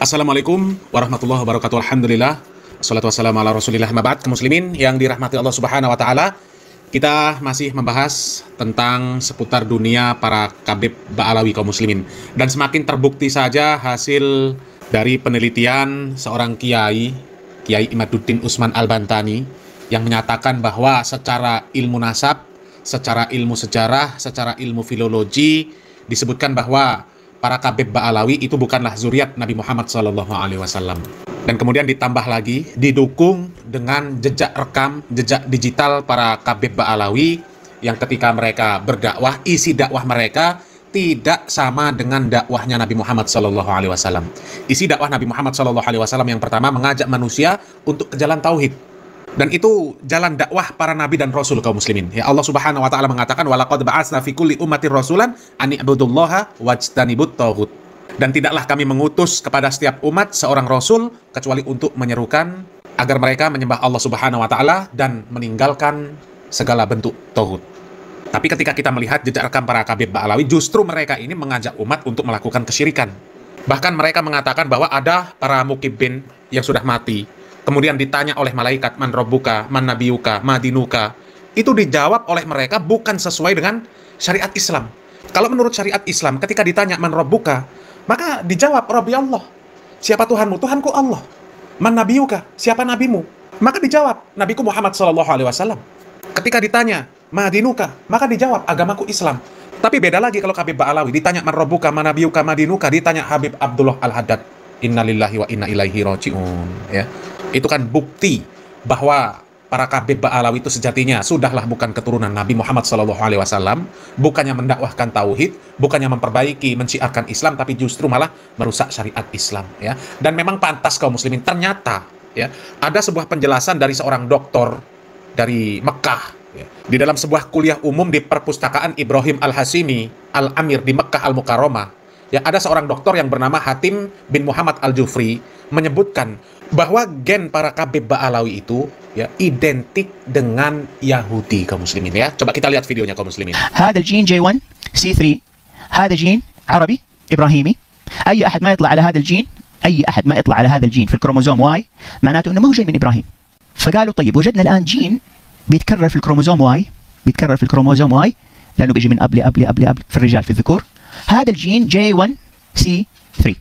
Assalamualaikum warahmatullahi wabarakatuh. Alhamdulillah. Wassalatu wassalamu ala rasulillah. Mabad, kaum muslimin yang dirahmati Allah subhanahu wa ta'ala. Kita masih membahas tentang seputar dunia para Khabib Ba'alawi kaum muslimin. Dan semakin terbukti saja hasil dari penelitian seorang Kiai Imaduddin Usman Al-Bantani, yang menyatakan bahwa secara ilmu nasab, secara ilmu sejarah, secara ilmu filologi, disebutkan bahwa para Khabib Ba'alawi itu bukanlah zuriat Nabi Muhammad SAW. Dan kemudian ditambah lagi, didukung dengan jejak rekam, jejak digital para Khabib Ba'alawi, yang ketika mereka berdakwah, isi dakwah mereka tidak sama dengan dakwahnya Nabi Muhammad SAW. Isi dakwah Nabi Muhammad SAW yang pertama mengajak manusia untuk ke jalan tauhid. Dan itu jalan dakwah para nabi dan rasul kaum muslimin. Ya, Allah Subhanahu wa taala mengatakan walaqad ba'atsna fi kulli ummatin rasulan an i'budullaha wajtanibut taghut. Dan tidaklah kami mengutus kepada setiap umat seorang rasul kecuali untuk menyerukan agar mereka menyembah Allah Subhanahu wa taala dan meninggalkan segala bentuk taghut. Tapi ketika kita melihat jejak rekam para Khabib Ba'alawi, justru mereka ini mengajak umat untuk melakukan kesyirikan. Bahkan mereka mengatakan bahwa ada para mukibin yang sudah mati, kemudian ditanya oleh malaikat, man robbuka, man nabiyuka, ma dinuka. Itu dijawab oleh mereka bukan sesuai dengan syariat Islam. Kalau menurut syariat Islam, ketika ditanya man robbuka, maka dijawab Rabbi Allah. Siapa Tuhanmu? Tuhanku Allah. Man nabiyuka? Siapa nabimu? Maka dijawab Nabiku Muhammad SAW. Ketika ditanya ma dinuka, maka dijawab agamaku Islam. Tapi beda lagi kalau Khabib Ba'alawi, ditanya man robbuka, man nabiyuka, ma dinuka, ditanya Habib Abdullah Al-Haddad. Innalillahi wa inna ilaihi raji'un. Ya. Itu kan bukti bahwa para Khabib Ba'alawi itu sejatinya sudahlah bukan keturunan Nabi Muhammad SAW, bukannya mendakwahkan tauhid, bukannya memperbaiki, menciarkan Islam, tapi justru malah merusak syariat Islam. Ya. Dan memang pantas kaum muslimin. Ternyata ya, ada sebuah penjelasan dari seorang doktor dari Mekah, ya, di dalam sebuah kuliah umum di perpustakaan Ibrahim Al-Hasimi Al-Amir di Mekah Al-Mukarramah. Ya, ada seorang doktor yang bernama Hatim bin Muhammad Al-Jufri menyebutkan bahwa gen para Khabib Ba'alawi itu ya identik dengan Yahudi kaum muslimin ya. Coba kita lihat videonya kaum muslimin. هذا الجين J1 C3 هذا جين عربي إبراهيمي. أي أحد ما يطلع على هذا الجين، أي أحد ما يطلع على هذا الجين في الكروموزوم واي معناته إنه ما هو جاي من إبراهيم. فقالوا طيب وجدنا الآن جين بيتكرر في الكروموزوم واي، بيتكرر في الكروموزوم واي لأنه بيجي من أب لأب لأب لأب في الرجال في الذكور. هذا الجين J1 C3.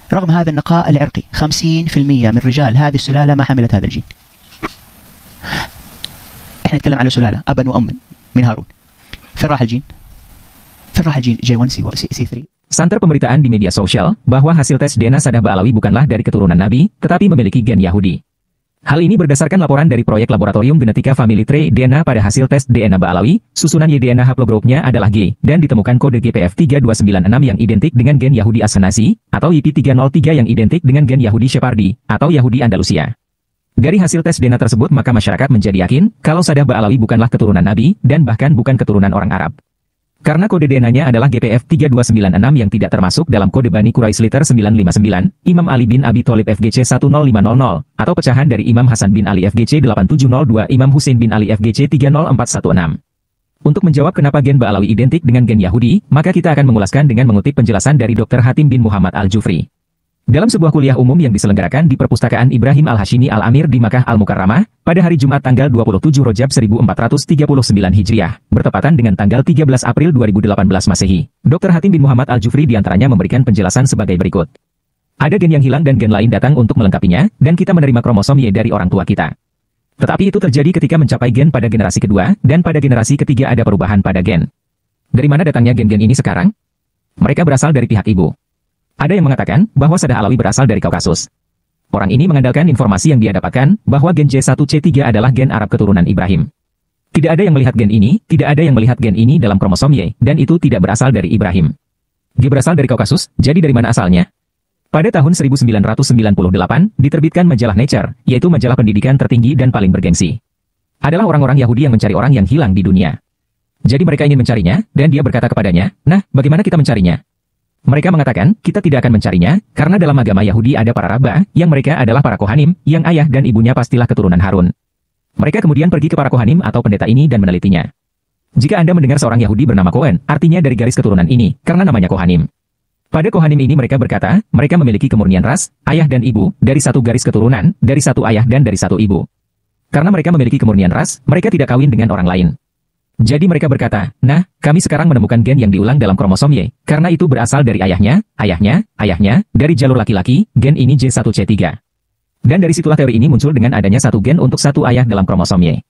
رغم هذا النقاء العرقي 50% من رجال هذه السلالة ما حملت هذا الجين. احنا نتكلم على سلالة أبا وأما من هارون. فين راح الجين؟ فين راح الجين J1 C3؟ Santer pemberitaan di media sosial bahwa hasil tes DNA Sadah Ba'alawi bukanlah dari keturunan Nabi, tetapi memiliki gen Yahudi. Hal ini berdasarkan laporan dari proyek Laboratorium Genetika Family Tree DNA pada hasil tes DNA Ba'alawi, susunan Y-DNA haplogropnya adalah G, dan ditemukan kode GPF3296 yang identik dengan gen Yahudi Askenasi, atau YP303 yang identik dengan gen Yahudi Shepardi, atau Yahudi Andalusia. Dari hasil tes DNA tersebut maka masyarakat menjadi yakin, kalau Sadah Ba'alawi bukanlah keturunan Nabi, dan bahkan bukan keturunan orang Arab. Karena kode DNA-nya adalah GPF3296 yang tidak termasuk dalam kode Bani Quraish liter 959, Imam Ali bin Abi Thalib FGC 10500, atau pecahan dari Imam Hasan bin Ali FGC 8702, Imam Husain bin Ali FGC 30416. Untuk menjawab kenapa gen Ba'alawi identik dengan gen Yahudi, maka kita akan mengulaskan dengan mengutip penjelasan dari Dr. Hatim bin Muhammad Al-Jufri. Dalam sebuah kuliah umum yang diselenggarakan di perpustakaan Ibrahim Al-Hashimi Al-Amir di Makkah Al-Mukarramah, pada hari Jumat tanggal 27 Rajab 1439 Hijriah, bertepatan dengan tanggal 13 April 2018 Masehi. Dr. Hatim bin Muhammad Al-Jufri diantaranya memberikan penjelasan sebagai berikut. Ada gen yang hilang dan gen lain datang untuk melengkapinya, dan kita menerima kromosom Y dari orang tua kita. Tetapi itu terjadi ketika mencapai gen pada generasi kedua, dan pada generasi ketiga ada perubahan pada gen. Dari mana datangnya gen-gen ini sekarang? Mereka berasal dari pihak ibu. Ada yang mengatakan bahwa Sadah Alawi berasal dari Kaukasus. Orang ini mengandalkan informasi yang dia dapatkan bahwa gen J1C3 adalah gen Arab keturunan Ibrahim. Tidak ada yang melihat gen ini, tidak ada yang melihat gen ini dalam kromosom Y, dan itu tidak berasal dari Ibrahim. G berasal dari Kaukasus, jadi dari mana asalnya? Pada tahun 1998, diterbitkan majalah Nature, yaitu majalah pendidikan tertinggi dan paling bergengsi. Adalah orang-orang Yahudi yang mencari orang yang hilang di dunia. Jadi mereka ingin mencarinya, dan dia berkata kepadanya, nah, bagaimana kita mencarinya? Mereka mengatakan, kita tidak akan mencarinya, karena dalam agama Yahudi ada para Rabba, yang mereka adalah para Kohanim, yang ayah dan ibunya pastilah keturunan Harun. Mereka kemudian pergi ke para Kohanim atau pendeta ini dan menelitinya. Jika Anda mendengar seorang Yahudi bernama Cohen, artinya dari garis keturunan ini, karena namanya Kohanim. Pada Kohanim ini mereka berkata, mereka memiliki kemurnian ras, ayah dan ibu, dari satu garis keturunan, dari satu ayah dan dari satu ibu. Karena mereka memiliki kemurnian ras, mereka tidak kawin dengan orang lain. Jadi mereka berkata, nah, kami sekarang menemukan gen yang diulang dalam kromosom Y, karena itu berasal dari ayahnya, dari jalur laki-laki, gen ini J1C3. Dan dari situlah teori ini muncul dengan adanya satu gen untuk satu ayah dalam kromosom Y.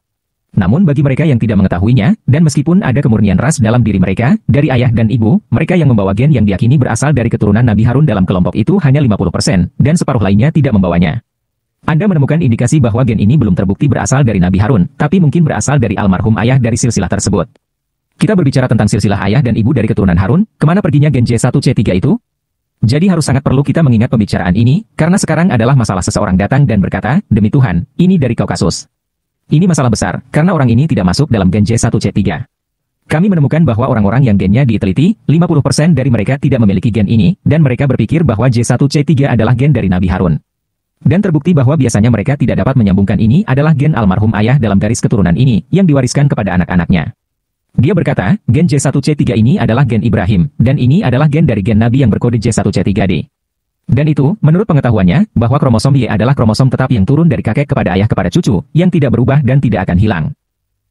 Namun bagi mereka yang tidak mengetahuinya, dan meskipun ada kemurnian ras dalam diri mereka, dari ayah dan ibu, mereka yang membawa gen yang diyakini berasal dari keturunan Nabi Harun dalam kelompok itu hanya 50%, dan separuh lainnya tidak membawanya. Anda menemukan indikasi bahwa gen ini belum terbukti berasal dari Nabi Harun, tapi mungkin berasal dari almarhum ayah dari silsilah tersebut. Kita berbicara tentang silsilah ayah dan ibu dari keturunan Harun, kemana perginya gen J1C3 itu? Jadi harus sangat perlu kita mengingat pembicaraan ini, karena sekarang adalah masalah seseorang datang dan berkata, demi Tuhan, ini dari Kaukasus. Ini masalah besar, karena orang ini tidak masuk dalam gen J1C3. Kami menemukan bahwa orang-orang yang gennya diteliti, 50% dari mereka tidak memiliki gen ini, dan mereka berpikir bahwa J1C3 adalah gen dari Nabi Harun. Dan terbukti bahwa biasanya mereka tidak dapat menyambungkan ini adalah gen almarhum ayah dalam garis keturunan ini, yang diwariskan kepada anak-anaknya. Dia berkata, gen J1C3 ini adalah gen Ibrahim, dan ini adalah gen dari gen Nabi yang berkode J1C3D. Dan itu, menurut pengetahuannya, bahwa kromosom Y adalah kromosom tetap yang turun dari kakek kepada ayah kepada cucu, yang tidak berubah dan tidak akan hilang.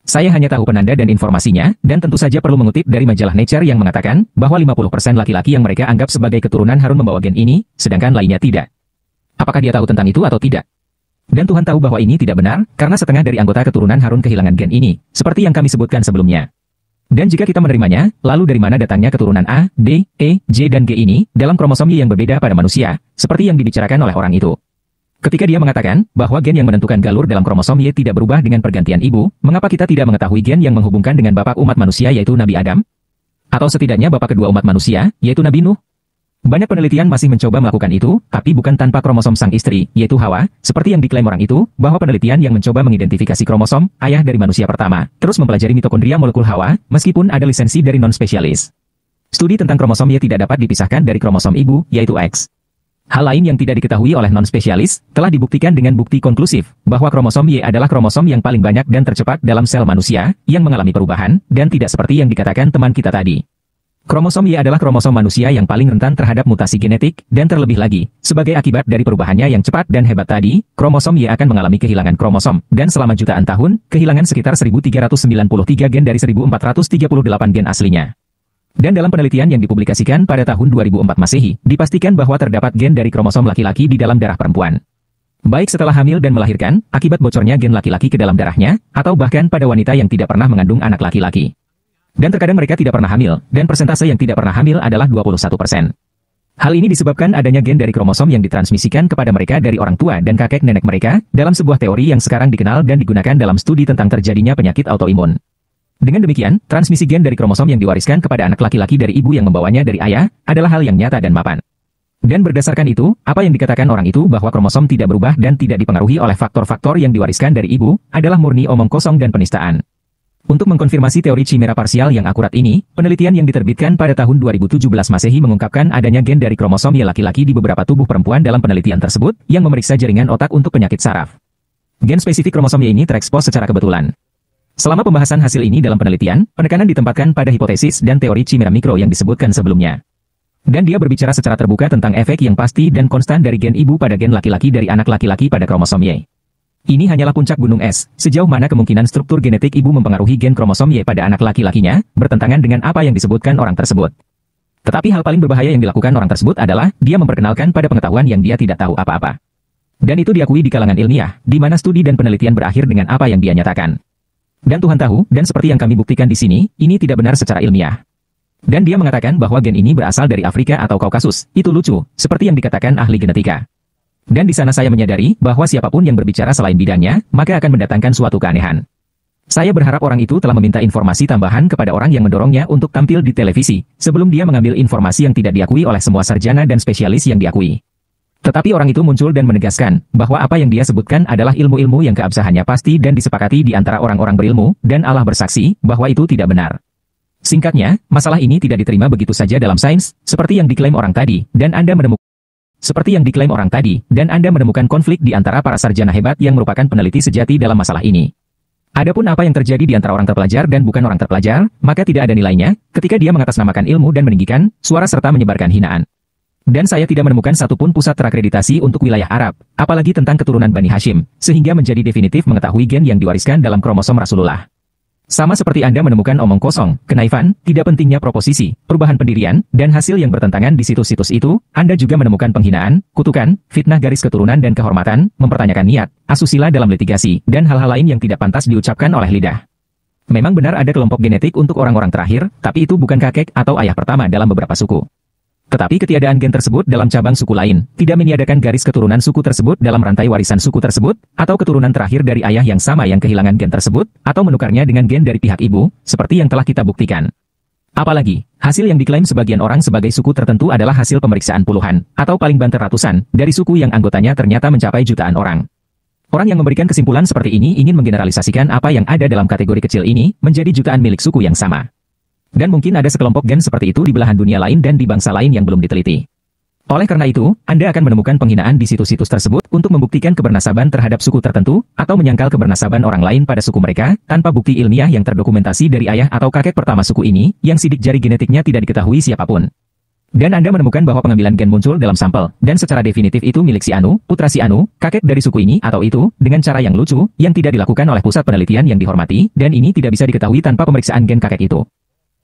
Saya hanya tahu penanda dan informasinya, dan tentu saja perlu mengutip dari majalah Nature yang mengatakan, bahwa 50% laki-laki yang mereka anggap sebagai keturunan Harun membawa gen ini, sedangkan lainnya tidak. Apakah dia tahu tentang itu atau tidak? Dan Tuhan tahu bahwa ini tidak benar, karena setengah dari anggota keturunan Harun kehilangan gen ini, seperti yang kami sebutkan sebelumnya. Dan jika kita menerimanya, lalu dari mana datangnya keturunan A, B, E, J dan G ini, dalam kromosom Y yang berbeda pada manusia, seperti yang dibicarakan oleh orang itu. Ketika dia mengatakan, bahwa gen yang menentukan galur dalam kromosom Y tidak berubah dengan pergantian ibu, mengapa kita tidak mengetahui gen yang menghubungkan dengan bapak umat manusia yaitu Nabi Adam? Atau setidaknya bapak kedua umat manusia, yaitu Nabi Nuh? Banyak penelitian masih mencoba melakukan itu, tapi bukan tanpa kromosom sang istri, yaitu Hawa, seperti yang diklaim orang itu, bahwa penelitian yang mencoba mengidentifikasi kromosom, ayah dari manusia pertama, terus mempelajari mitokondria molekul Hawa, meskipun ada lisensi dari non-spesialis. Studi tentang kromosom Y tidak dapat dipisahkan dari kromosom ibu, yaitu X. Hal lain yang tidak diketahui oleh non-spesialis, telah dibuktikan dengan bukti konklusif, bahwa kromosom Y adalah kromosom yang paling banyak dan tercepat dalam sel manusia, yang mengalami perubahan, dan tidak seperti yang dikatakan teman kita tadi. Kromosom Y adalah kromosom manusia yang paling rentan terhadap mutasi genetik, dan terlebih lagi, sebagai akibat dari perubahannya yang cepat dan hebat tadi, kromosom Y akan mengalami kehilangan kromosom, dan selama jutaan tahun, kehilangan sekitar 1393 gen dari 1438 gen aslinya. Dan dalam penelitian yang dipublikasikan pada tahun 2004 Masehi, dipastikan bahwa terdapat gen dari kromosom laki-laki di dalam darah perempuan. Baik setelah hamil dan melahirkan, akibat bocornya gen laki-laki ke dalam darahnya, atau bahkan pada wanita yang tidak pernah mengandung anak laki-laki. Dan terkadang mereka tidak pernah hamil, dan persentase yang tidak pernah hamil adalah 21%. Hal ini disebabkan adanya gen dari kromosom yang ditransmisikan kepada mereka dari orang tua dan kakek nenek mereka, dalam sebuah teori yang sekarang dikenal dan digunakan dalam studi tentang terjadinya penyakit autoimun. Dengan demikian, transmisi gen dari kromosom yang diwariskan kepada anak laki-laki dari ibu yang membawanya dari ayah, adalah hal yang nyata dan mapan. Dan berdasarkan itu, apa yang dikatakan orang itu bahwa kromosom tidak berubah dan tidak dipengaruhi oleh faktor-faktor yang diwariskan dari ibu, adalah murni omong kosong dan penistaan. Untuk mengkonfirmasi teori chimera parsial yang akurat ini, penelitian yang diterbitkan pada tahun 2017 Masehi mengungkapkan adanya gen dari kromosom Y laki-laki di beberapa tubuh perempuan dalam penelitian tersebut, yang memeriksa jaringan otak untuk penyakit saraf. Gen spesifik kromosom Y ini terekspos secara kebetulan. Selama pembahasan hasil ini dalam penelitian, penekanan ditempatkan pada hipotesis dan teori chimera mikro yang disebutkan sebelumnya. Dan dia berbicara secara terbuka tentang efek yang pasti dan konstan dari gen ibu pada gen laki-laki dari anak laki-laki pada kromosom Y. Ini hanyalah puncak gunung es, sejauh mana kemungkinan struktur genetik ibu mempengaruhi gen kromosom Y pada anak laki-lakinya, bertentangan dengan apa yang disebutkan orang tersebut. Tetapi hal paling berbahaya yang dilakukan orang tersebut adalah, dia memperkenalkan pada pengetahuan yang dia tidak tahu apa-apa. Dan itu diakui di kalangan ilmiah, di mana studi dan penelitian berakhir dengan apa yang dia nyatakan. Dan Tuhan tahu, dan seperti yang kami buktikan di sini, ini tidak benar secara ilmiah. Dan dia mengatakan bahwa gen ini berasal dari Afrika atau Kaukasus, itu lucu, seperti yang dikatakan ahli genetika. Dan di sana saya menyadari bahwa siapapun yang berbicara selain bidangnya, maka akan mendatangkan suatu keanehan. Saya berharap orang itu telah meminta informasi tambahan kepada orang yang mendorongnya untuk tampil di televisi, sebelum dia mengambil informasi yang tidak diakui oleh semua sarjana dan spesialis yang diakui. Tetapi orang itu muncul dan menegaskan, bahwa apa yang dia sebutkan adalah ilmu-ilmu yang keabsahannya pasti dan disepakati di antara orang-orang berilmu, dan Allah bersaksi, bahwa itu tidak benar. Singkatnya, masalah ini tidak diterima begitu saja dalam sains, seperti yang diklaim orang tadi, dan Anda menemukan konflik di antara para sarjana hebat yang merupakan peneliti sejati dalam masalah ini. Adapun apa yang terjadi di antara orang terpelajar dan bukan orang terpelajar, maka tidak ada nilainya, ketika dia mengatasnamakan ilmu dan meninggikan suara serta menyebarkan hinaan. Dan saya tidak menemukan satupun pusat terakreditasi untuk wilayah Arab, apalagi tentang keturunan Bani Hashim, sehingga menjadi definitif mengetahui gen yang diwariskan dalam kromosom Rasulullah. Sama seperti Anda menemukan omong kosong, kenaifan, tidak pentingnya proposisi, perubahan pendirian, dan hasil yang bertentangan di situs-situs itu, Anda juga menemukan penghinaan, kutukan, fitnah garis keturunan dan kehormatan, mempertanyakan niat, asusila dalam litigasi, dan hal-hal lain yang tidak pantas diucapkan oleh lidah. Memang benar ada kelompok genetik untuk orang-orang terakhir, tapi itu bukan kakek atau ayah pertama dalam beberapa suku. Tetapi ketiadaan gen tersebut dalam cabang suku lain, tidak meniadakan garis keturunan suku tersebut dalam rantai warisan suku tersebut, atau keturunan terakhir dari ayah yang sama yang kehilangan gen tersebut, atau menukarnya dengan gen dari pihak ibu, seperti yang telah kita buktikan. Apalagi, hasil yang diklaim sebagian orang sebagai suku tertentu adalah hasil pemeriksaan puluhan, atau paling banter ratusan, dari suku yang anggotanya ternyata mencapai jutaan orang. Orang yang memberikan kesimpulan seperti ini ingin menggeneralisasikan apa yang ada dalam kategori kecil ini, menjadi jutaan milik suku yang sama. Dan mungkin ada sekelompok gen seperti itu di belahan dunia lain dan di bangsa lain yang belum diteliti. Oleh karena itu, Anda akan menemukan penghinaan di situs-situs tersebut untuk membuktikan kebernasaban terhadap suku tertentu, atau menyangkal kebernasaban orang lain pada suku mereka, tanpa bukti ilmiah yang terdokumentasi dari ayah atau kakek pertama suku ini, yang sidik jari genetiknya tidak diketahui siapapun. Dan Anda menemukan bahwa pengambilan gen muncul dalam sampel, dan secara definitif itu milik si Anu, putra si Anu, kakek dari suku ini atau itu, dengan cara yang lucu, yang tidak dilakukan oleh pusat penelitian yang dihormati, dan ini tidak bisa diketahui tanpa pemeriksaan gen kakek itu.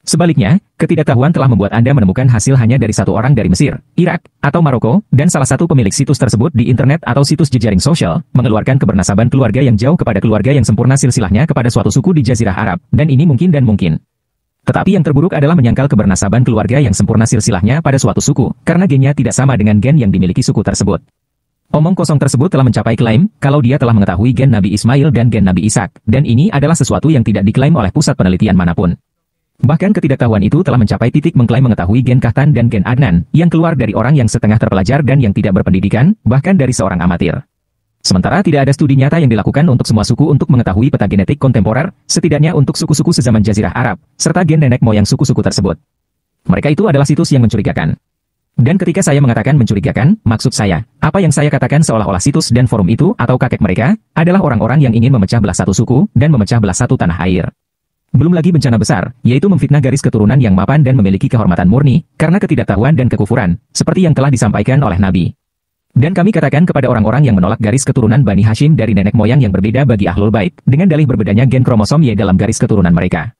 Sebaliknya, ketidaktahuan telah membuat Anda menemukan hasil hanya dari satu orang dari Mesir, Irak, atau Maroko, dan salah satu pemilik situs tersebut di internet atau situs jejaring sosial, mengeluarkan kebernasaban keluarga yang jauh kepada keluarga yang sempurna silsilahnya kepada suatu suku di Jazirah Arab, dan ini mungkin dan mungkin. Tetapi yang terburuk adalah menyangkal kebernasaban keluarga yang sempurna silsilahnya pada suatu suku, karena gennya tidak sama dengan gen yang dimiliki suku tersebut. Omong kosong tersebut telah mencapai klaim, kalau dia telah mengetahui gen Nabi Ismail dan gen Nabi Ishak, dan ini adalah sesuatu yang tidak diklaim oleh pusat penelitian manapun. Bahkan ketidaktahuan itu telah mencapai titik mengklaim mengetahui gen Kahtan dan gen Adnan, yang keluar dari orang yang setengah terpelajar dan yang tidak berpendidikan, bahkan dari seorang amatir. Sementara tidak ada studi nyata yang dilakukan untuk semua suku untuk mengetahui peta genetik kontemporer, setidaknya untuk suku-suku sezaman Jazirah Arab, serta gen nenek moyang suku-suku tersebut. Mereka itu adalah situs yang mencurigakan. Dan ketika saya mengatakan mencurigakan, maksud saya, apa yang saya katakan seolah-olah situs dan forum itu atau kakek mereka, adalah orang-orang yang ingin memecah belah satu suku, dan memecah belah satu tanah air. Belum lagi bencana besar, yaitu memfitnah garis keturunan yang mapan dan memiliki kehormatan murni, karena ketidaktahuan dan kekufuran, seperti yang telah disampaikan oleh Nabi. Dan kami katakan kepada orang-orang yang menolak garis keturunan Bani Hashim dari nenek moyang yang berbeda bagi Ahlul Bait, dengan dalih berbedanya gen kromosom Y dalam garis keturunan mereka.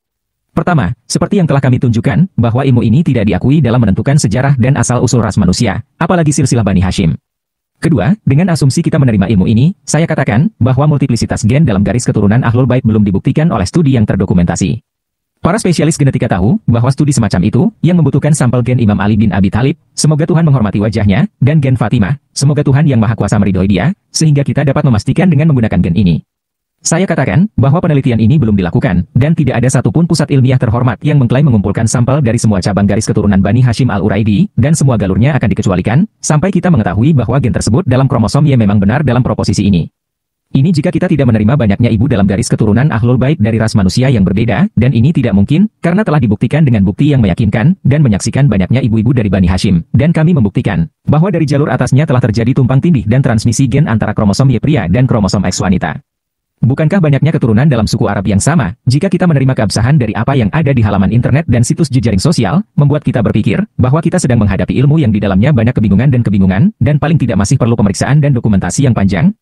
Pertama, seperti yang telah kami tunjukkan, bahwa ilmu ini tidak diakui dalam menentukan sejarah dan asal-usul ras manusia, apalagi silsilah Bani Hashim. Kedua, dengan asumsi kita menerima ilmu ini, saya katakan bahwa multiplisitas gen dalam garis keturunan Ahlul Bait belum dibuktikan oleh studi yang terdokumentasi. Para spesialis genetika tahu bahwa studi semacam itu, yang membutuhkan sampel gen Imam Ali bin Abi Thalib, semoga Tuhan menghormati wajahnya, dan gen Fatimah, semoga Tuhan yang Maha Kuasa meridhoi dia, sehingga kita dapat memastikan dengan menggunakan gen ini. Saya katakan bahwa penelitian ini belum dilakukan, dan tidak ada satupun pusat ilmiah terhormat yang mengklaim mengumpulkan sampel dari semua cabang garis keturunan Bani Hashim al-Uraidi, dan semua galurnya akan dikecualikan, sampai kita mengetahui bahwa gen tersebut dalam kromosom Y memang benar dalam proposisi ini. Ini jika kita tidak menerima banyaknya ibu dalam garis keturunan Ahlul Bait dari ras manusia yang berbeda, dan ini tidak mungkin, karena telah dibuktikan dengan bukti yang meyakinkan, dan menyaksikan banyaknya ibu-ibu dari Bani Hashim, dan kami membuktikan, bahwa dari jalur atasnya telah terjadi tumpang tindih dan transmisi gen antara kromosom Y pria dan kromosom X wanita. Bukankah banyaknya keturunan dalam suku Arab yang sama, jika kita menerima keabsahan dari apa yang ada di halaman internet dan situs jejaring sosial, membuat kita berpikir, bahwa kita sedang menghadapi ilmu yang di dalamnya banyak kebingungan, dan paling tidak masih perlu pemeriksaan dan dokumentasi yang panjang?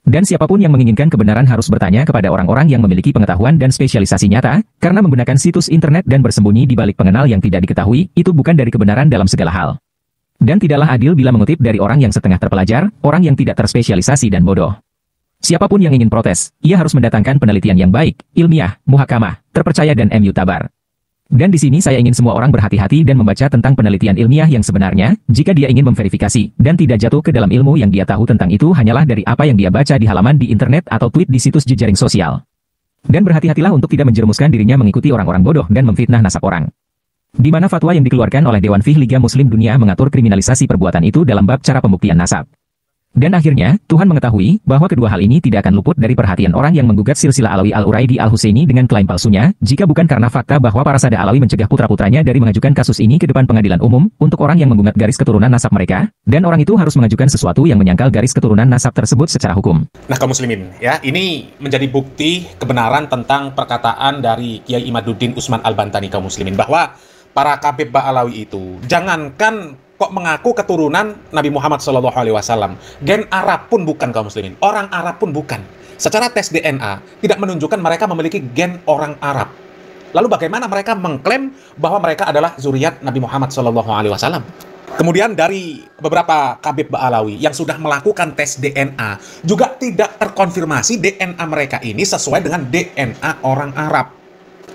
Dan siapapun yang menginginkan kebenaran harus bertanya kepada orang-orang yang memiliki pengetahuan dan spesialisasi nyata, karena menggunakan situs internet dan bersembunyi di balik pengenal yang tidak diketahui, itu bukan dari kebenaran dalam segala hal. Dan tidaklah adil bila mengutip dari orang yang setengah terpelajar, orang yang tidak terspesialisasi dan bodoh. Siapapun yang ingin protes, ia harus mendatangkan penelitian yang baik, ilmiah, muhakamah, terpercaya dan mutabar. Dan di sini saya ingin semua orang berhati-hati dan membaca tentang penelitian ilmiah yang sebenarnya, jika dia ingin memverifikasi, dan tidak jatuh ke dalam ilmu yang dia tahu tentang itu hanyalah dari apa yang dia baca di halaman di internet atau tweet di situs jejaring sosial. Dan berhati-hatilah untuk tidak menjerumuskan dirinya mengikuti orang-orang bodoh dan memfitnah nasab orang. Di mana fatwa yang dikeluarkan oleh Dewan Fiqh Liga Muslim Dunia mengatur kriminalisasi perbuatan itu dalam bab cara pembuktian nasab. Dan akhirnya, Tuhan mengetahui bahwa kedua hal ini tidak akan luput dari perhatian orang yang menggugat silsilah Alawi al-Uraidi al-Husaini dengan klaim palsunya, jika bukan karena fakta bahwa para sada Alawi mencegah putra-putranya dari mengajukan kasus ini ke depan pengadilan umum, untuk orang yang menggugat garis keturunan nasab mereka, dan orang itu harus mengajukan sesuatu yang menyangkal garis keturunan nasab tersebut secara hukum. Nah, kaum muslimin, ya, ini menjadi bukti kebenaran tentang perkataan dari Kiai Imaduddin Utsman Al-Bantani, kaum muslimin, bahwa para Kabeb Ba'alawi itu, jangankan kok mengaku keturunan Nabi Muhammad SAW. Gen Arab pun bukan, kaum muslimin. Orang Arab pun bukan. Secara tes DNA tidak menunjukkan mereka memiliki gen orang Arab. Lalu bagaimana mereka mengklaim bahwa mereka adalah zuriat Nabi Muhammad SAW? Kemudian dari beberapa Khabib Ba'alawi yang sudah melakukan tes DNA juga tidak terkonfirmasi DNA mereka ini sesuai dengan DNA orang Arab.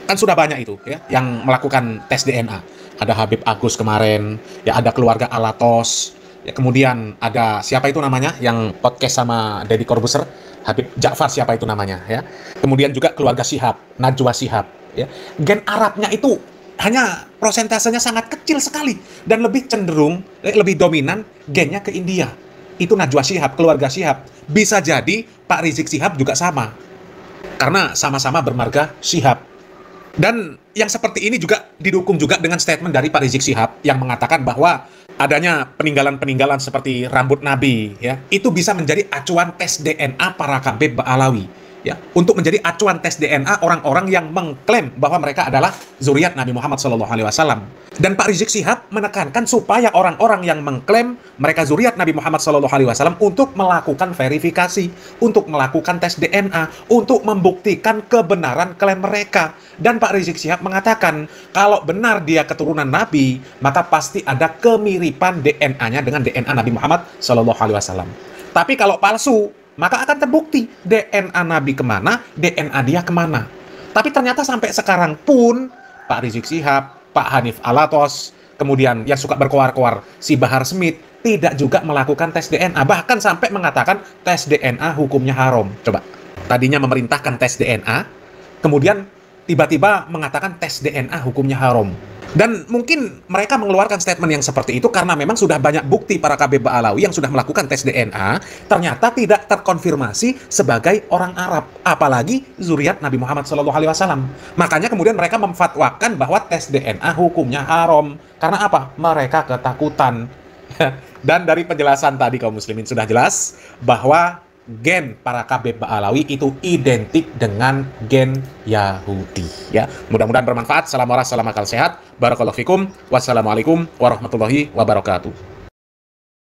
Kan sudah banyak itu ya yang melakukan tes DNA. Ada Habib Agus kemarin, ya ada keluarga Alatos, ya kemudian ada siapa itu namanya yang podcast sama Deddy Corbuzier, Habib Ja'far siapa itu namanya ya. Kemudian juga keluarga Shihab, Najwa Shihab ya. Gen Arabnya itu hanya prosentasenya sangat kecil sekali dan lebih cenderung, lebih dominan gennya ke India. Itu Najwa Shihab, keluarga Shihab. Bisa jadi Pak Rizik Shihab juga sama, karena sama-sama bermarga Shihab. Dan yang seperti ini juga didukung juga dengan statement dari Pak Rizik Shihab yang mengatakan bahwa adanya peninggalan-peninggalan seperti rambut Nabi, ya, itu bisa menjadi acuan tes DNA para Khabib Ba'alawi. Ya, untuk menjadi acuan tes DNA orang-orang yang mengklaim bahwa mereka adalah zuriat Nabi Muhammad SAW. Dan Pak Rizik Shihab menekankan supaya orang-orang yang mengklaim mereka zuriat Nabi Muhammad SAW untuk melakukan verifikasi, untuk melakukan tes DNA, untuk membuktikan kebenaran klaim mereka. Dan Pak Rizik Shihab mengatakan, kalau benar dia keturunan Nabi, maka pasti ada kemiripan DNA-nya dengan DNA Nabi Muhammad SAW. Tapi kalau palsu, maka akan terbukti DNA Nabi kemana, DNA dia kemana. Tapi ternyata sampai sekarang pun Pak Rizik Shihab, Pak Hanif Alatos, kemudian yang suka berkoar-koar si Bahar Smith tidak juga melakukan tes DNA. Bahkan sampai mengatakan tes DNA hukumnya haram. Coba, tadinya memerintahkan tes DNA, kemudian tiba-tiba mengatakan tes DNA hukumnya haram. Dan mungkin mereka mengeluarkan statement yang seperti itu karena memang sudah banyak bukti para Khabib Ba'alawi yang sudah melakukan tes DNA ternyata tidak terkonfirmasi sebagai orang Arab, apalagi zuriat Nabi Muhammad SAW. Makanya kemudian mereka memfatwakan bahwa tes DNA hukumnya haram. Karena apa? Mereka ketakutan. Dan dari penjelasan tadi kaum muslimin sudah jelas bahwa gen para Khabib Ba'alawi itu identik dengan gen Yahudi. Ya, mudah-mudahan bermanfaat. Salam waras, salam akal sehat. Barakallahu fikum. Wassalamualaikum warahmatullahi wabarakatuh.